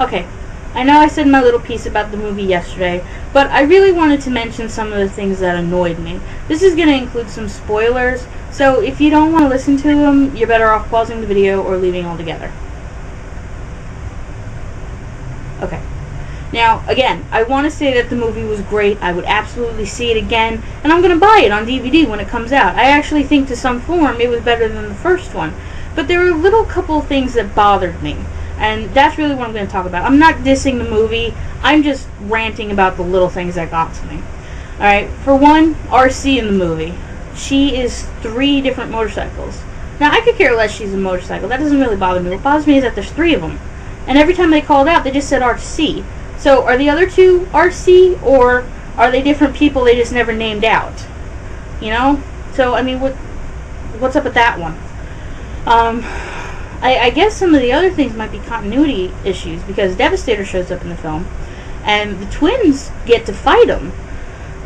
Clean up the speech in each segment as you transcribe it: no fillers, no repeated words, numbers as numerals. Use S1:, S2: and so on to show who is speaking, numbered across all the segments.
S1: Okay, I know I said my little piece about the movie yesterday, but I really wanted to mention some of the things that annoyed me. This is going to include some spoilers, so if you don't want to listen to them, you're better off pausing the video or leaving altogether. Okay. Now, again, I want to say that the movie was great. I would absolutely see it again, and I'm going to buy it on DVD when it comes out. I actually think to some form it was better than the first one. But there were a little couple of things that bothered me, and that's really what I'm going to talk about. I'm not dissing the movie. I'm just ranting about the little things that got to me. Alright, for one, RC in the movie. She is 3 different motorcycles. Now, I could care less she's a motorcycle. That doesn't really bother me. What bothers me is that there's 3 of them. And every time they called out, they just said RC. So, are the other 2 RC, or are they different people they just never named out? You know? So, I mean, what's up with that one? I guess some of the other things might be continuity issues, because Devastator shows up in the film, and the twins get to fight him,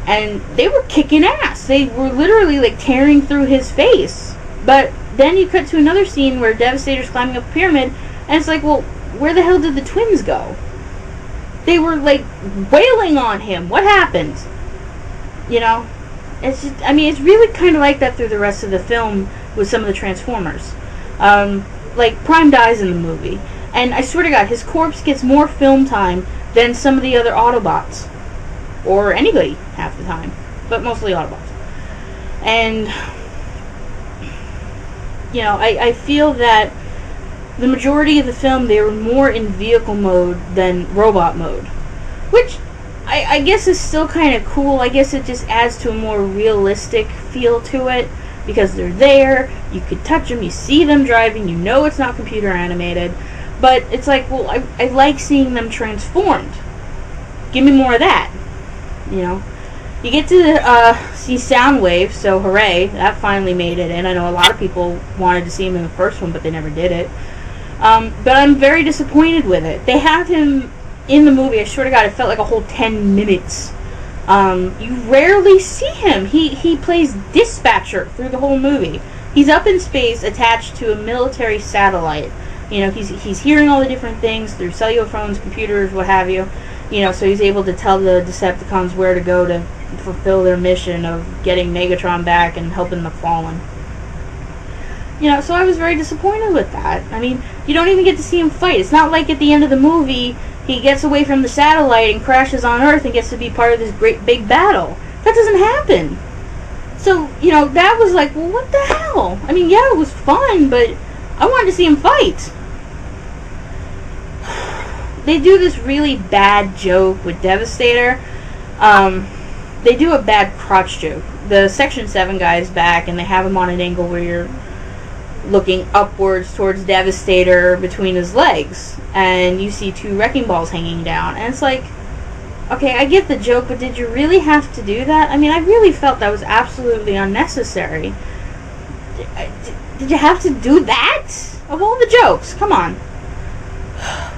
S1: and they were kicking ass. They were literally, like, tearing through his face. But then you cut to another scene where Devastator's climbing up a pyramid, and it's like, well, where the hell did the twins go? They were, like, wailing on him. What happened? You know? It's just, I mean, it's really kind of like that through the rest of the film with some of the Transformers. Like, Prime dies in the movie. And I swear to God, his corpse gets more film time than some of the other Autobots. Or anybody, half the time. But mostly Autobots. And, you know, I feel that the majority of the film, they were more in vehicle mode than robot mode. Which, I guess is still kind of cool. I guess it just adds to a more realistic feel to it. Because they're there, you could touch them, you see them driving, you know it's not computer animated. But it's like, well, I like seeing them transformed. Give me more of that. You know? You get to see Soundwave, so hooray, that finally made it in. I know a lot of people wanted to see him in the first one, but they never did it. But I'm very disappointed with it. They have him in the movie, I swear to God, it felt like a whole 10 minutes. You rarely see him. He plays dispatcher through the whole movie. He's up in space attached to a military satellite. You know, he's hearing all the different things through cellular phones, computers, what have you. You know, so he's able to tell the Decepticons where to go to fulfill their mission of getting Megatron back and helping the Fallen. You know, so I was very disappointed with that. I mean, you don't even get to see him fight. It's not like at the end of the movie he gets away from the satellite and crashes on Earth and gets to be part of this great big battle. That doesn't happen. So, you know, that was like, well, what the hell? I mean, yeah, it was fun, but I wanted to see him fight. They do this really bad joke with Devastator. They do a bad crotch joke. The Section 7 guy is back, and they have him on an angle where you're looking upwards towards Devastator between his legs, and you see 2 wrecking balls hanging down, and it's like, okay, I get the joke, but did you really have to do that? I mean, I really felt that was absolutely unnecessary. Did you have to do that? Of all the jokes, come on.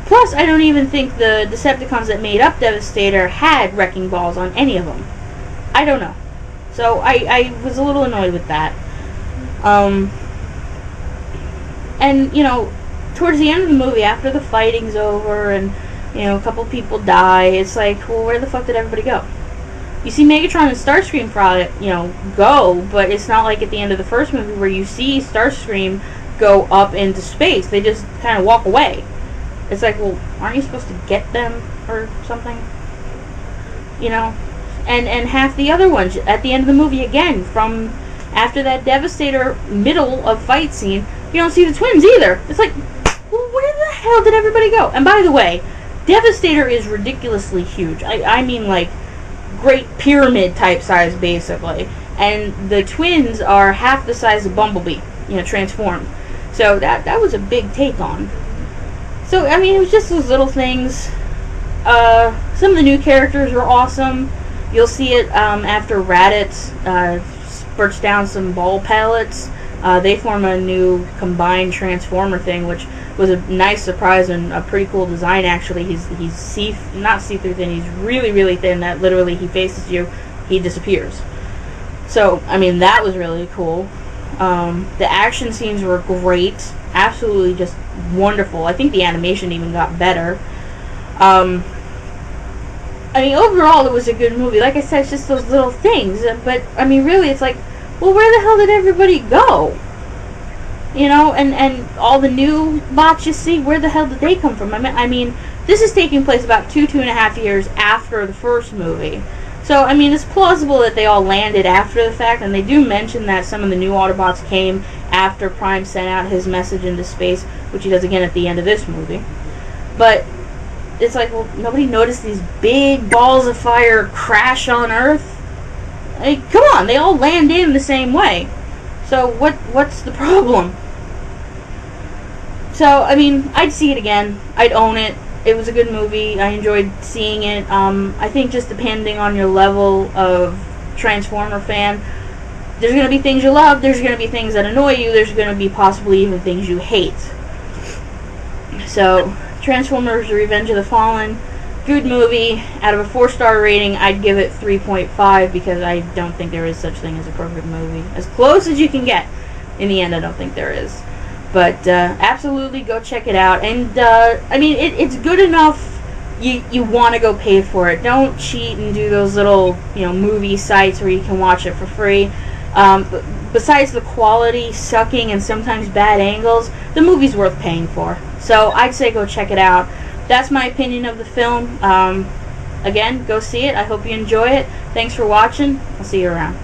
S1: Plus, I don't even think the Decepticons that made up Devastator had wrecking balls on any of them. I don't know. So, I was a little annoyed with that. And, you know, towards the end of the movie, after the fighting's over and, you know, a couple people die, it's like, well, where the fuck did everybody go? You see Megatron and Starscream probably, you know, go, but it's not like at the end of the first movie where you see Starscream go up into space. They just kind of walk away. It's like, well, aren't you supposed to get them or something? You know? And half the other ones, at the end of the movie, again, from after that Devastator middle of fight scene, you don't see the twins either. It's like, well, where the hell did everybody go? And by the way, Devastator is ridiculously huge. I mean, like, Great Pyramid type size, basically. And the twins are half the size of Bumblebee, you know, transformed. So that was a big take on. So, I mean, it was just those little things. Some of the new characters were awesome. You'll see it after Raditz spurts down some ball pellets. They form a new combined Transformer thing, which was a nice surprise and a pretty cool design, actually. He's not see-through thin, he's really, really thin, that literally he faces you, he disappears. So, I mean, that was really cool. The action scenes were great. Absolutely just wonderful. I think the animation even got better. I mean, overall, it was a good movie. Like I said, it's just those little things. But, I mean, really, it's like, well, where the hell did everybody go? You know, and all the new bots you see, where the hell did they come from? I mean, this is taking place about 2.5 years after the first movie. So, I mean, it's plausible that they all landed after the fact, and they do mention that some of the new Autobots came after Prime sent out his message into space, which he does again at the end of this movie. But it's like, well, nobody noticed these big balls of fire crash on Earth? Like, come on, they all land in the same way. So what's the problem? So, I mean, I'd see it again. I'd own it. It was a good movie. I enjoyed seeing it. I think just depending on your level of Transformer fan, there's going to be things you love, there's going to be things that annoy you, there's going to be possibly even things you hate. So, Transformers Revenge of the Fallen, good movie. Out of a 4-star rating, I'd give it 3.5 because I don't think there is such thing as a perfect movie. As close as you can get. In the end, I don't think there is. But absolutely go check it out. And, I mean, it's good enough you want to go pay for it. Don't cheat and do those little, movie sites where you can watch it for free. Besides the quality sucking and sometimes bad angles, the movie's worth paying for. So I'd say go check it out. That's my opinion of the film. Again, go see it. I hope you enjoy it. Thanks for watching. I'll see you around.